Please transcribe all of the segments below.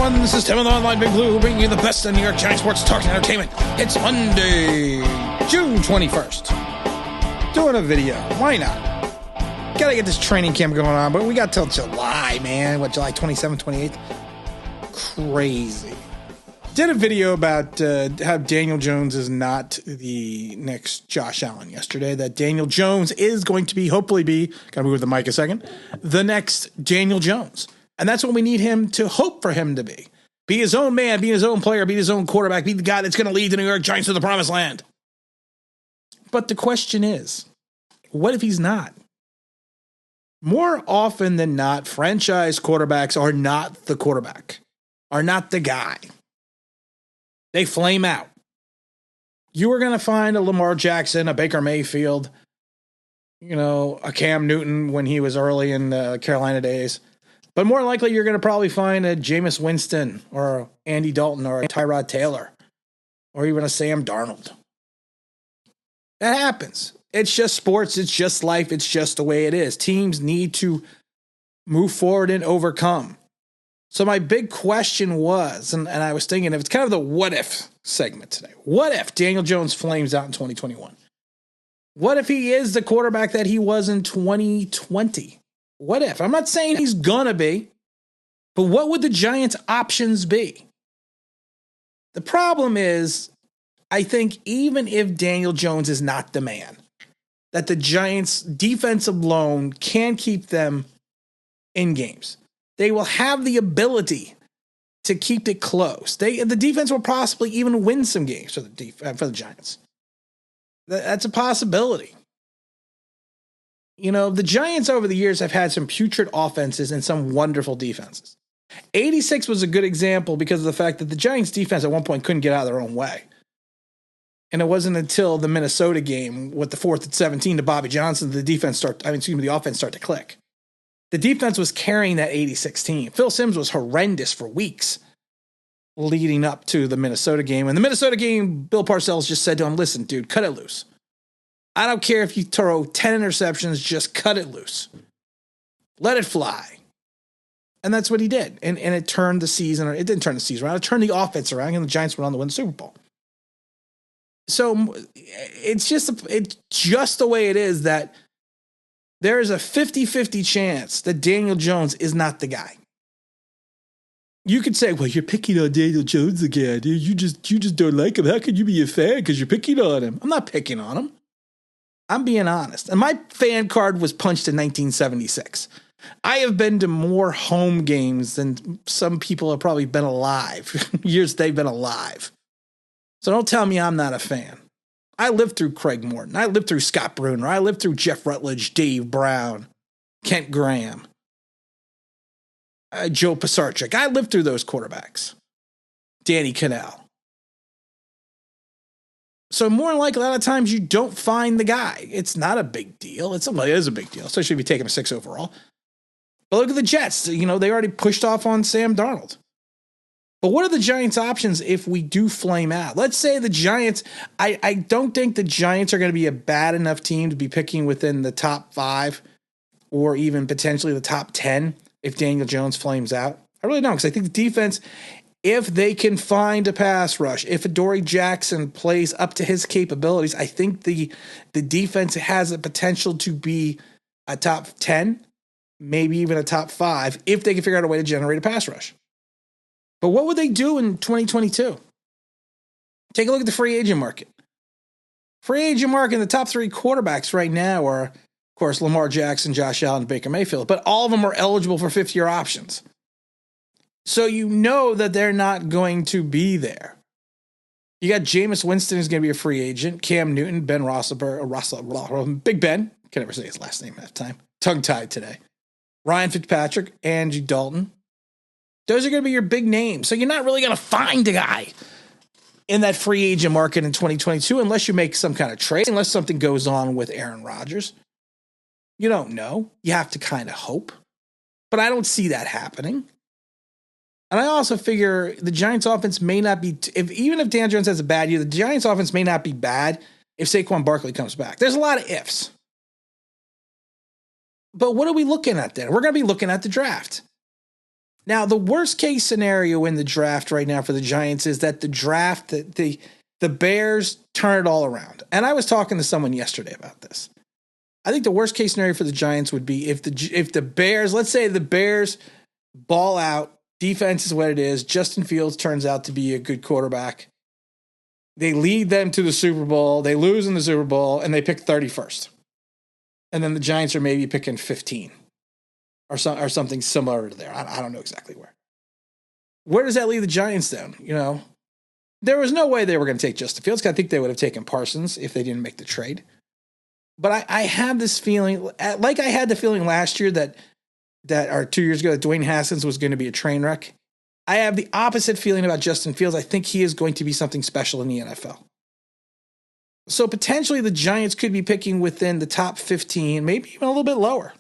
everyone. This is Tim of the Online Big Blue, bringing you the best of New York Giants sports talk and entertainment. It's Monday, June 21st. Doing a video. Why not? Gotta get this training camp going on, but we got till July, man. What, July 27th, 28th? Crazy. Did a video about how Daniel Jones is not the next Josh Allen yesterday. That Daniel Jones is going to be, hopefully be, gotta move the mic a second, the next Daniel Jones. And that's what we need him to hope for him to be. Be his own man, be his own player, be his own quarterback, be the guy that's going to lead the New York Giants to the promised land. But the question is, what if he's not? More often than not, franchise quarterbacks are not the quarterback, are not the guy. They flame out. You are going to find a Lamar Jackson, a Baker Mayfield, a Cam Newton when he was early in the Carolina days. But more likely, you're going to probably find a Jameis Winston or Andy Dalton or a Tyrod Taylor or even a Sam Darnold. That happens. It's just sports. It's just life. It's just the way it is. Teams need to move forward and overcome. So my big question was, and I was thinking, if it's kind of the what if segment today. What if Daniel Jones flames out in 2021? What if he is the quarterback that he was in 2020? What if? I'm not saying he's gonna be, but what would the Giants' options be? The problem is, I think even if Daniel Jones is not the man, that the Giants' defensive alone can keep them in games. They will have the ability to keep it close. The defense will possibly even win some games for the Giants. That's a possibility. The Giants over the years have had some putrid offenses and some wonderful defenses. 86 was a good example because of the fact that the Giants defense at one point couldn't get out of their own way. And it wasn't until the Minnesota game with the 4th and 17 to Bobby Johnson, the offense started to click. The defense was carrying that 86 team. Phil Simms was horrendous for weeks leading up to the Minnesota game. And the Minnesota game, Bill Parcells just said to him, listen, dude, cut it loose. I don't care if you throw 10 interceptions, just cut it loose. Let it fly. And that's what he did. And it turned the season, or it didn't turn the season around, it turned the offense around, and the Giants went on to win the Super Bowl. So it's just the way it is that there is a 50-50 chance that Daniel Jones is not the guy. You could say, well, you're picking on Daniel Jones again. You just don't like him. How can you be a fan? Because you're picking on him. I'm not picking on him. I'm being honest. And my fan card was punched in 1976. I have been to more home games than some people have probably been alive. Years they've been alive. So don't tell me I'm not a fan. I lived through Craig Morton. I lived through Scott Bruner. I lived through Jeff Rutledge, Dave Brown, Kent Graham, Joe Pisarcik. I lived through those quarterbacks. Danny Cannell. So more than likely, a lot of times you don't find the guy. It's not a big deal. It is a big deal, especially if you take him a 6 overall. But look at the Jets. They already pushed off on Sam Darnold. But what are the Giants' options if we do flame out? Let's say the Giants, I don't think the Giants are going to be a bad enough team to be picking within the top 5 or even potentially the top 10 if Daniel Jones flames out. I really don't, because I think the defense, if they can find a pass rush, if Adoree Jackson plays up to his capabilities, I think the defense has the potential to be a top 10, maybe even a top 5, if they can figure out a way to generate a pass rush. But what would they do in 2022? Take a look at the free agent market. Free agent market, the top 3 quarterbacks right now are, of course, Lamar Jackson, Josh Allen, and Baker Mayfield, but all of them are eligible for 5th-year options. So you know that they're not going to be there. You got Jameis Winston who's going to be a free agent, Cam Newton, Ben Roethlisberger, Big Ben, can never say his last name half the time, tongue-tied today, Ryan Fitzpatrick, Andy Dalton. Those are going to be your big names. So you're not really going to find a guy in that free agent market in 2022 unless you make some kind of trade, unless something goes on with Aaron Rodgers. You don't know. You have to kind of hope. But I don't see that happening. And I also figure the Giants offense may not be, even if Dan Jones has a bad year, the Giants offense may not be bad if Saquon Barkley comes back. There's a lot of ifs. But what are we looking at then? We're going to be looking at the draft. Now, the worst case scenario in the draft right now for the Giants is that the Bears turn it all around. And I was talking to someone yesterday about this. I think the worst case scenario for the Giants would be if the Bears, let's say the Bears ball out, defense is what it is, Justin Fields turns out to be a good quarterback. They lead them to the Super Bowl, they lose in the Super Bowl, and they pick 31st. And then the Giants are maybe picking 15 or something similar to there. I don't know exactly where. Where does that leave the Giants then? You know, there was no way they were going to take Justin Fields. I think they would have taken Parsons if they didn't make the trade. But I have this feeling, like I had the feeling last year or 2 years ago, that Dwayne Haskins was going to be a train wreck. I have the opposite feeling about Justin Fields. I think he is going to be something special in the NFL. So potentially the Giants could be picking within the top 15, maybe even a little bit lower.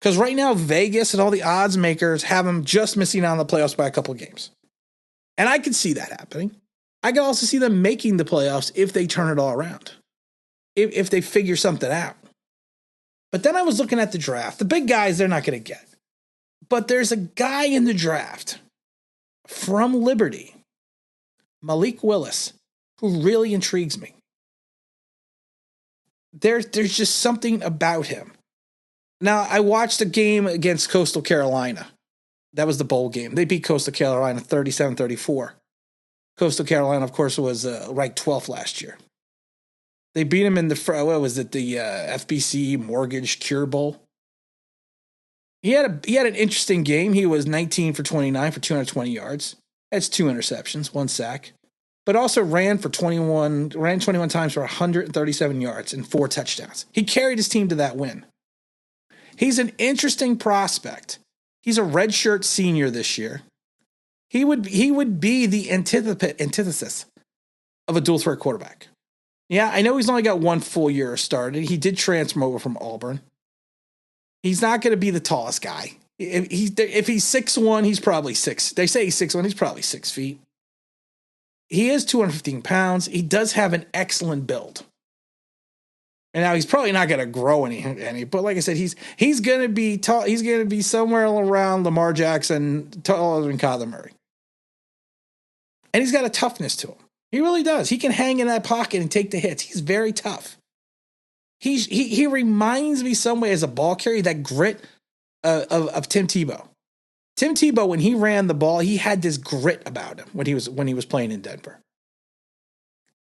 Because right now Vegas and all the odds makers have them just missing out on the playoffs by a couple of games. And I could see that happening. I could also see them making the playoffs if they turn it all around. If they figure something out. But then I was looking at the draft. The big guys they're not going to get. But there's a guy in the draft from Liberty, Malik Willis, who really intrigues me. There's just something about him. Now, I watched a game against Coastal Carolina. That was the bowl game. They beat Coastal Carolina 37-34. Coastal Carolina, of course, was ranked 12th last year. They beat him in the FBC Mortgage Cure Bowl. He had an interesting game. He was 19 for 29 for 220 yards. That's 2 interceptions, 1 sack. But also ran 21 times for 137 yards and 4 touchdowns. He carried his team to that win. He's an interesting prospect. He's a redshirt senior this year. He would be the antithesis of a dual threat quarterback. Yeah, I know he's only got 1 full year started. He did transfer over from Auburn. He's not going to be the tallest guy. If he's 6'1", he's probably 6. They say he's 6'1", he's probably 6 feet. He is 215 pounds. He does have an excellent build. And now he's probably not going to grow any. But like I said, he's going to be tall. He's going to be somewhere around Lamar Jackson, taller than Kyler Murray. And he's got a toughness to him. He really does. He can hang in that pocket and take the hits. He's very tough. He reminds me some way as a ball carrier, that grit of Tim Tebow. Tim Tebow, when he ran the ball, he had this grit about him when he was playing in Denver.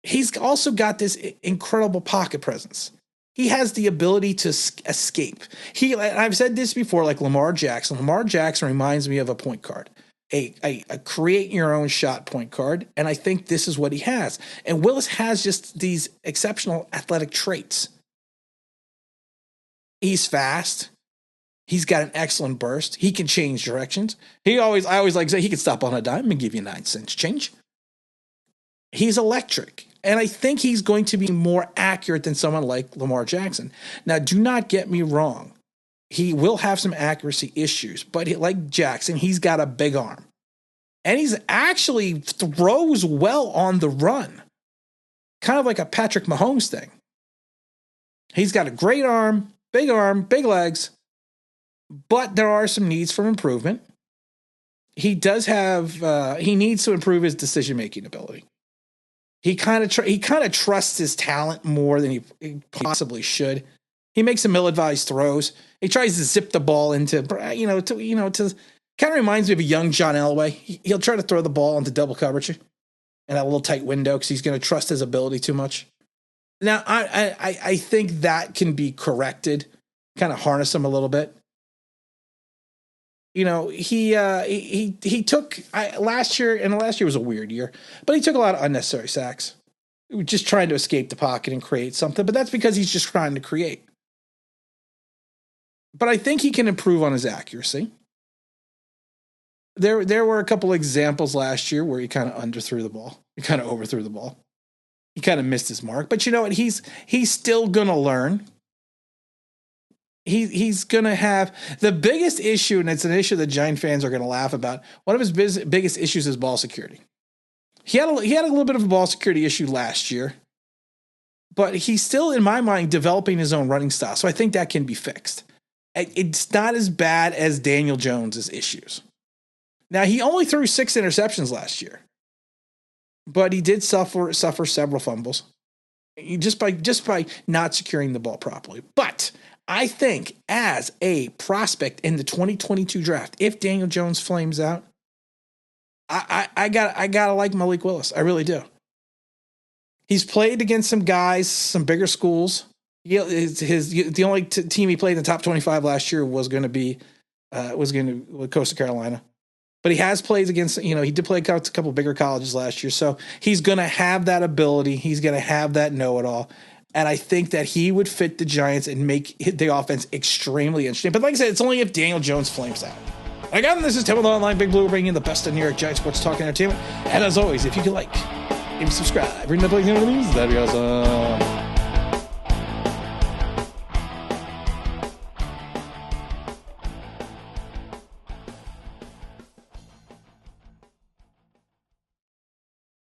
He's also got this incredible pocket presence. He has the ability to escape. I've said this before, like Lamar Jackson. Lamar Jackson reminds me of a point guard, a create your own shot point guard, and I think this is what he has. And Willis has just these exceptional athletic traits. He's fast. He's got an excellent burst. He can change directions. I always like to say he can stop on a dime and give you 9 cents change. He's electric. And I think he's going to be more accurate than someone like Lamar Jackson. Now, do not get me wrong. He will have some accuracy issues, but like Jackson, he's got a big arm. And he's actually throws well on the run. Kind of like a Patrick Mahomes thing. He's got a great arm, big legs, but there are some needs for improvement. He does have, he needs to improve his decision-making ability. He kind of trusts his talent more than he possibly should. He makes some ill-advised throws. He tries to zip the ball into, kind of reminds me of a young John Elway. He'll try to throw the ball into double coverage in a little tight window because he's going to trust his ability too much. Now, I think that can be corrected, kind of harness him a little bit. You know, he took last year, and last year was a weird year, but he took a lot of unnecessary sacks. Just trying to escape the pocket and create something, but that's because he's just trying to create. But I think he can improve on his accuracy. There were a couple examples last year where he kind of underthrew the ball. He kind of overthrew the ball. He kind of missed his mark. But you know what? He's still going to learn. He's going to have the biggest issue, and it's an issue that Giant fans are going to laugh about. One of his biggest issues is ball security. He had a little bit of a ball security issue last year, but he's still, in my mind, developing his own running style. So I think that can be fixed. It's not as bad as Daniel Jones's issues. Now, he only threw 6 interceptions last year, but he did suffer several fumbles just by not securing the ball properly. But I think as a prospect in the 2022 draft, if Daniel Jones flames out, I gotta like Malik Willis. I really do. He's played against some guys, some bigger schools. The only team he played in the top 25 last year was going to be Coastal Carolina. But he has played against, he did play a couple bigger colleges last year. So he's going to have that ability. He's going to have that know-it-all. And I think that he would fit the Giants and make the offense extremely interesting. But like I said, it's only if Daniel Jones flames out. Again, this is Tim with Online Big Blue, bringing you the best of New York Giants sports talk and entertainment. And as always, if you could maybe subscribe, ring the bell, that'd be awesome.